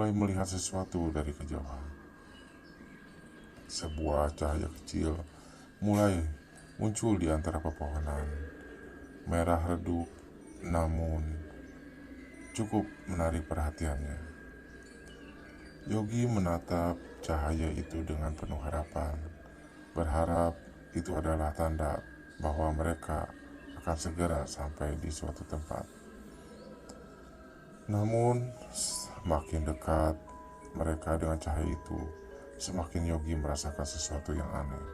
mulai melihat sesuatu dari kejauhan. Sebuah cahaya kecil mulai muncul di antara pepohonan, merah redup, namun cukup menarik perhatiannya. Yogi menatap cahaya itu dengan penuh harapan, berharap itu adalah tanda bahwa mereka akan segera sampai di suatu tempat. Namun, semakin dekat mereka dengan cahaya itu, semakin Yogi merasakan sesuatu yang aneh.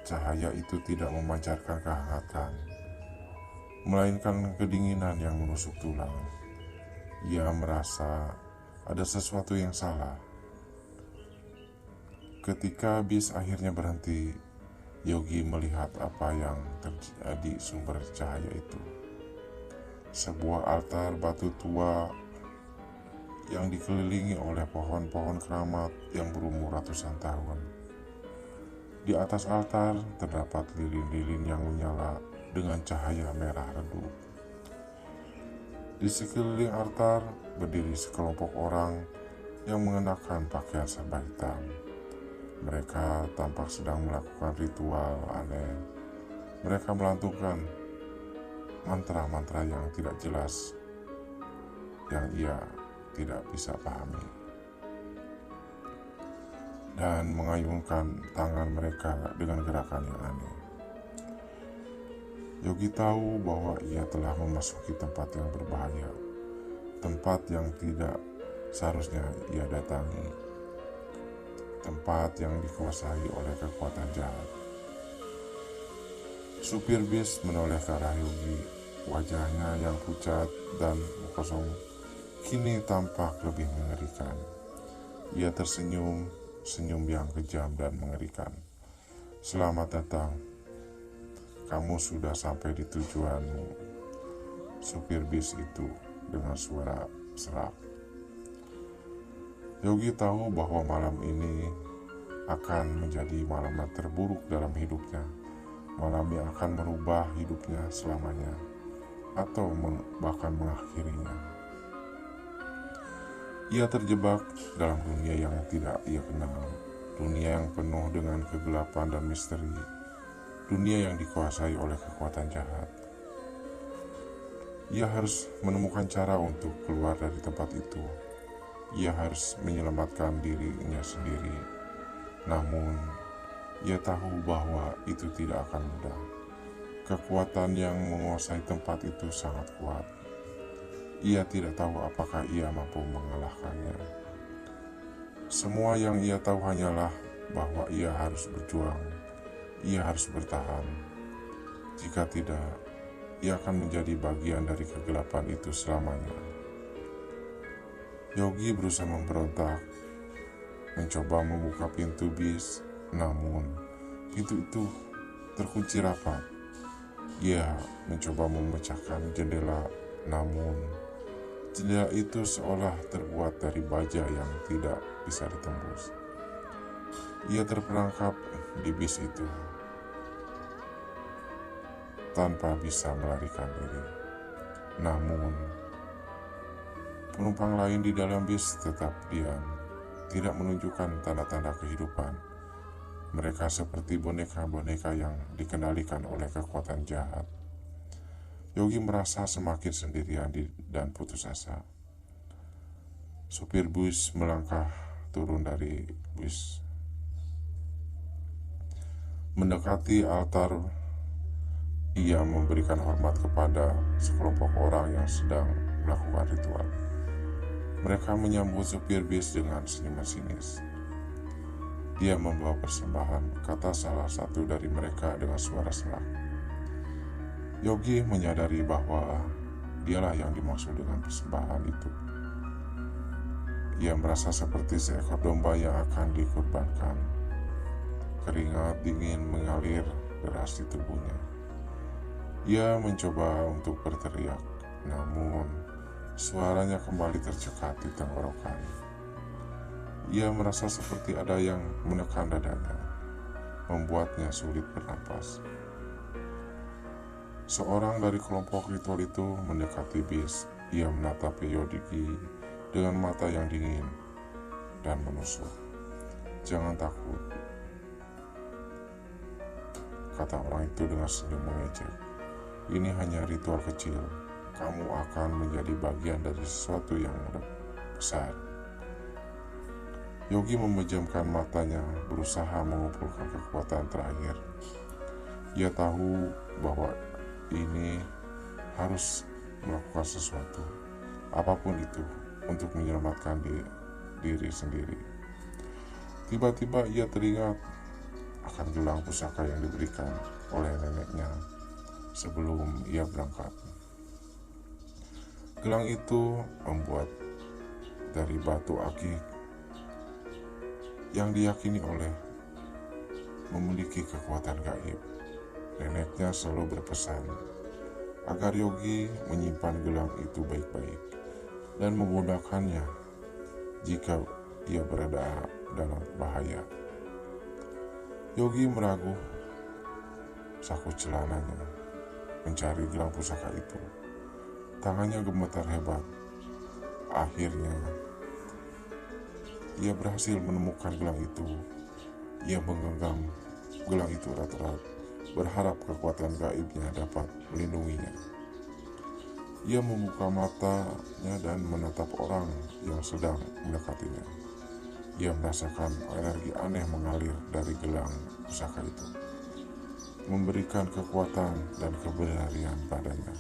Cahaya itu tidak memancarkan kehangatan, melainkan kedinginan yang menusuk tulang. Ia merasa ada sesuatu yang salah. Ketika bis akhirnya berhenti, Yogi melihat apa yang terjadi sumber cahaya itu. Sebuah altar batu tua yang dikelilingi oleh pohon-pohon keramat yang berumur ratusan tahun. Di atas altar terdapat lilin-lilin yang menyala dengan cahaya merah redup. Di sekeliling altar berdiri sekelompok orang yang mengenakan pakaian serba hitam. Mereka tampak sedang melakukan ritual aneh. Mereka melantunkan mantra-mantra yang tidak jelas yang ia tidak bisa pahami, dan mengayunkan tangan mereka dengan gerakan yang aneh. Yogi tahu bahwa ia telah memasuki tempat yang berbahaya, tempat yang tidak seharusnya ia datangi, tempat yang dikuasai oleh kekuatan jahat. Supir bis menoleh ke arah Yogi. Wajahnya yang pucat dan kosong kini tampak lebih mengerikan. Ia tersenyum, senyum yang kejam dan mengerikan. "Selamat datang. Kamu sudah sampai di tujuanmu," supir bis itu dengan suara serak. Yogi tahu bahwa malam ini akan menjadi malam terburuk dalam hidupnya. Malam yang akan merubah hidupnya selamanya, atau bahkan mengakhirinya. Ia terjebak dalam dunia yang tidak ia kenal, dunia yang penuh dengan kegelapan dan misteri, dunia yang dikuasai oleh kekuatan jahat. Ia harus menemukan cara untuk keluar dari tempat itu. Ia harus menyelamatkan dirinya sendiri. Namun, ia tahu bahwa itu tidak akan mudah. Kekuatan yang menguasai tempat itu sangat kuat. Ia tidak tahu apakah ia mampu mengalahkannya. Semua yang ia tahu hanyalah bahwa ia harus berjuang. Ia harus bertahan. Jika tidak, ia akan menjadi bagian dari kegelapan itu selamanya. Yogi berusaha memberontak, mencoba membuka pintu bis, namun pintu itu terkunci rapat. Ia mencoba memecahkan jendela, namun jendela itu seolah terbuat dari baja yang tidak bisa ditembus. Ia terperangkap di bis itu tanpa bisa melarikan diri. Namun, penumpang lain di dalam bis tetap diam, tidak menunjukkan tanda-tanda kehidupan. Mereka seperti boneka-boneka yang dikendalikan oleh kekuatan jahat. Yogi merasa semakin sendirian dan putus asa. Supir bus melangkah turun dari bus. Mendekati altar, ia memberikan hormat kepada sekelompok orang yang sedang melakukan ritual. Mereka menyambut supir bis dengan senyuman sinis. "Dia membawa persembahan," kata salah satu dari mereka dengan suara serak. Yogi menyadari bahwa dialah yang dimaksud dengan persembahan itu. Ia merasa seperti seekor domba yang akan dikorbankan. Keringat dingin mengalir deras di tubuhnya. Ia mencoba untuk berteriak, namun suaranya kembali tercekat di tenggorokan. Ia merasa seperti ada yang menekan dadanya, membuatnya sulit bernapas. Seorang dari kelompok ritual itu mendekati bis. Ia menatap Yogi dengan mata yang dingin dan menusuk. "Jangan takut," kata orang itu dengan senyum mengejek. "Ini hanya ritual kecil. Kamu akan menjadi bagian dari sesuatu yang besar." Yogi memejamkan matanya, berusaha mengumpulkan kekuatan terakhir. Ia tahu bahwa ini harus melakukan sesuatu, apapun itu, untuk menyelamatkan diri sendiri. Tiba-tiba ia teringat akan gelang pusaka yang diberikan oleh neneknya sebelum ia berangkat. Gelang itu membuat dari batu akik yang diyakini oleh memiliki kekuatan gaib. Neneknya selalu berpesan agar Yogi menyimpan gelang itu baik-baik dan menggunakannya jika ia berada dalam bahaya. Yogi meragu saku celananya mencari gelang pusaka itu. Tangannya gemetar hebat. Akhirnya ia berhasil menemukan gelang itu. Ia menggenggam gelang itu erat-erat, berharap kekuatan gaibnya dapat melindunginya. Ia membuka matanya dan menatap orang yang sedang mendekatinya. Ia merasakan energi aneh mengalir dari gelang pusaka itu, memberikan kekuatan dan keberanian padanya.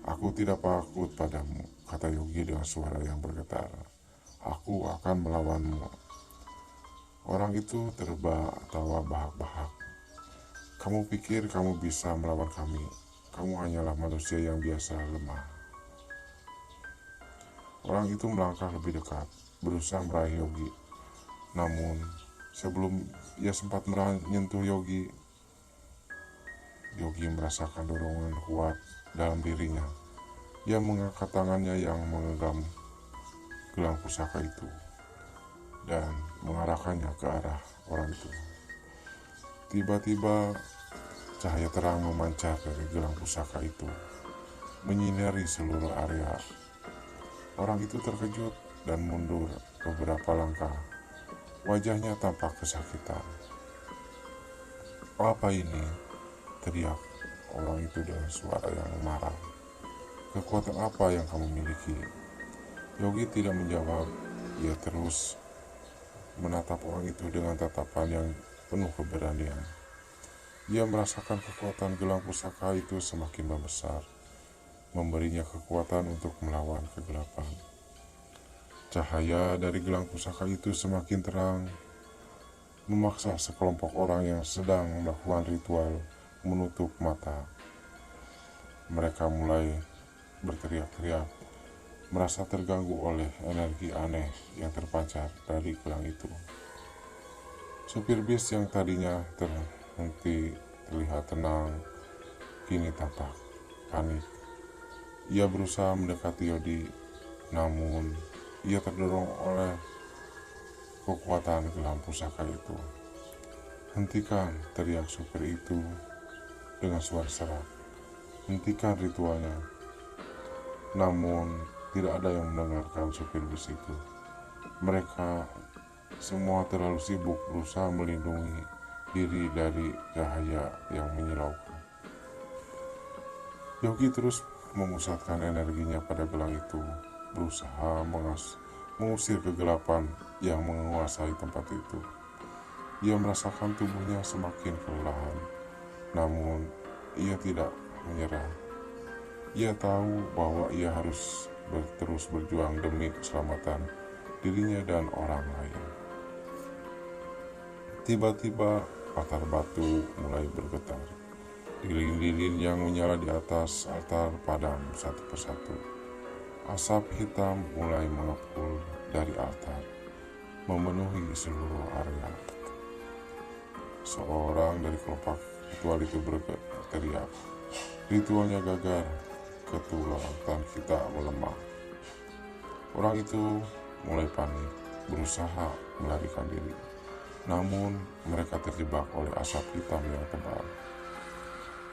"Aku tidak takut padamu," kata Yogi dengan suara yang bergetar. "Aku akan melawanmu." Orang itu tertawa bahak-bahak. "Kamu pikir kamu bisa melawan kami? Kamu hanyalah manusia yang biasa lemah." Orang itu melangkah lebih dekat, berusaha meraih Yogi. Namun, sebelum ia sempat menyentuh Yogi merasakan dorongan kuat dalam dirinya. Ia mengangkat tangannya yang menggenggam gelang pusaka itu dan mengarahkannya ke arah orang itu. Tiba-tiba cahaya terang memancar dari gelang pusaka itu, menyinari seluruh area. Orang itu terkejut dan mundur beberapa langkah. Wajahnya tampak kesakitan. "Apa ini?" teriak orang itu dengan suara yang marah. "Kekuatan apa yang kamu miliki?" Yogi tidak menjawab. Ia terus menatap orang itu dengan tatapan yang penuh keberanian. Ia merasakan kekuatan gelang pusaka itu semakin membesar, memberinya kekuatan untuk melawan kegelapan. Cahaya dari gelang pusaka itu semakin terang, memaksa sekelompok orang yang sedang melakukan ritual menutup mata. Mereka mulai berteriak-teriak, merasa terganggu oleh energi aneh yang terpancar dari gelang itu. Supir bis yang tadinya terhenti terlihat tenang, kini tampak panik. Ia berusaha mendekati Yogi, namun ia terdorong oleh kekuatan gelang pusaka itu. "Hentikan!" teriak supir itu dengan suara serak. "Hentikan ritualnya!" Namun tidak ada yang mendengarkan supir bis itu. Mereka semua terlalu sibuk berusaha melindungi diri dari cahaya yang menyilaukan. Yogi terus memusatkan energinya pada gelang itu, berusaha mengusir kegelapan yang menguasai tempat itu. Ia merasakan tubuhnya semakin kelelahan, namun ia tidak menyerah. Ia tahu bahwa ia harus terus berjuang demi keselamatan dirinya dan orang lain. Tiba-tiba altar batu mulai bergetar. Lilin-lilin yang menyala di atas altar padam satu persatu. Asap hitam mulai mengepul dari altar, memenuhi seluruh area. Seorang dari kelompok ritual itu berteriak, "Ritualnya gagal, kedaulatan kita melemah." Orang itu mulai panik, berusaha melarikan diri. Namun mereka terjebak oleh asap hitam yang tebal.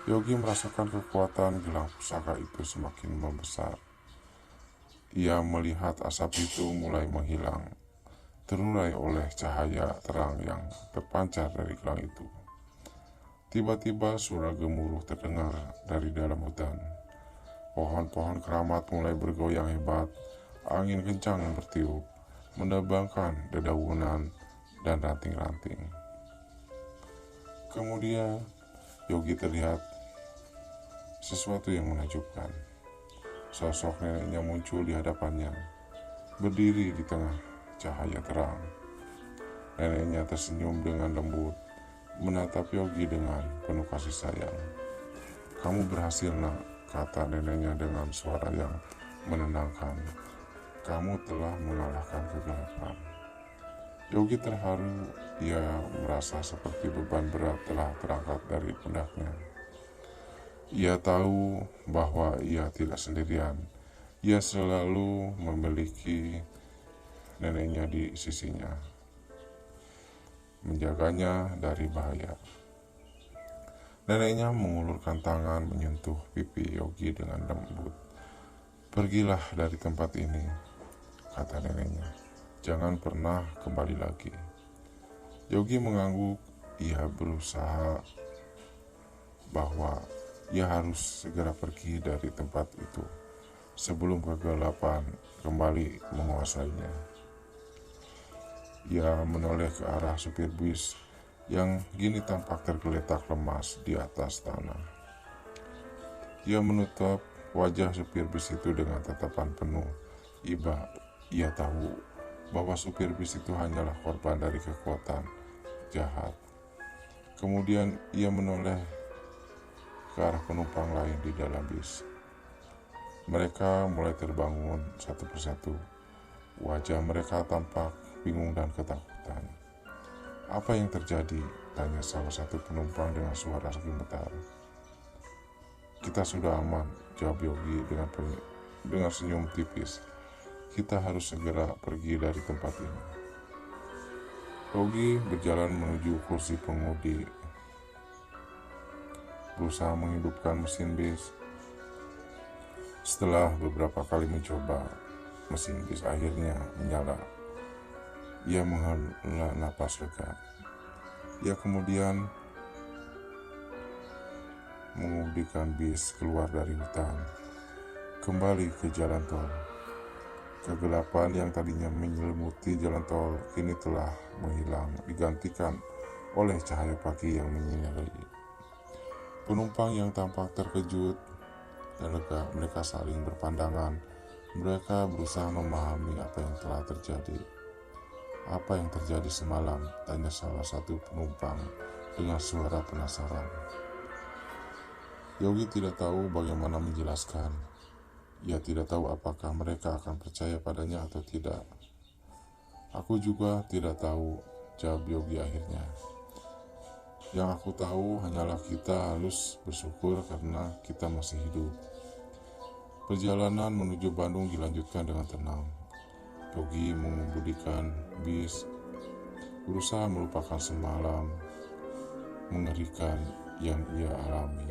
Yogi merasakan kekuatan gelang pusaka itu semakin membesar. ia melihat asap itu mulai menghilang, terurai oleh cahaya terang yang terpancar dari gelang itu. Tiba-tiba suara gemuruh terdengar dari dalam hutan. Pohon-pohon keramat mulai bergoyang hebat. Angin kencang bertiup, menebangkan dedaunan dan ranting-ranting. Kemudian Yogi terlihat sesuatu yang menakjubkan. Sosok neneknya muncul di hadapannya, berdiri di tengah cahaya terang. Neneknya tersenyum dengan lembut, menatap Yogi dengan penuh kasih sayang. "Kamu berhasil, nak," kata neneknya dengan suara yang menenangkan. "Kamu telah mengalahkan kegelapan." Yogi terharu, ia merasa seperti beban berat telah terangkat dari pundaknya. Ia tahu bahwa ia tidak sendirian. Ia selalu memiliki neneknya di sisinya, menjaganya dari bahaya. Neneknya mengulurkan tangan menyentuh pipi Yogi dengan lembut. "Pergilah dari tempat ini," kata neneknya. "Jangan pernah kembali lagi." Yogi mengangguk. Ia berusaha bahwa ia harus segera pergi dari tempat itu sebelum kegelapan kembali menguasainya. Ia menoleh ke arah supir bis yang kini tampak tergeletak lemas di atas tanah. Ia menutup wajah supir bis itu dengan tatapan penuh iba. Ia tahu bahwa supir bis itu hanyalah korban dari kekuatan jahat. Kemudian ia menoleh ke arah penumpang lain di dalam bis. Mereka mulai terbangun satu persatu. Wajah mereka tampak bingung dan ketakutan. "Apa yang terjadi?" tanya salah satu penumpang dengan suara gemetar. "Kita sudah aman," jawab Yogi dengan senyum tipis. "Kita harus segera pergi dari tempat ini." Yogi berjalan menuju kursi pengemudi, berusaha menghidupkan mesin bis. Setelah beberapa kali mencoba, mesin bis akhirnya menyala. Ia menghela napas lega. Ia kemudian mengemudikan bis keluar dari hutan, kembali ke jalan tol. Kegelapan yang tadinya menyelimuti jalan tol kini telah menghilang, digantikan oleh cahaya pagi yang menyinari. Penumpang yang tampak terkejut dan lega, mereka saling berpandangan. Mereka berusaha memahami apa yang telah terjadi. "Apa yang terjadi semalam?" tanya salah satu penumpang dengan suara penasaran. Yogi tidak tahu bagaimana menjelaskan. Ia tidak tahu apakah mereka akan percaya padanya atau tidak. "Aku juga tidak tahu," jawab Yogi akhirnya. "Yang aku tahu hanyalah kita harus bersyukur karena kita masih hidup." Perjalanan menuju Bandung dilanjutkan dengan tenang. Yogi mengemudikan bis, berusaha melupakan semalam mengerikan yang ia alami.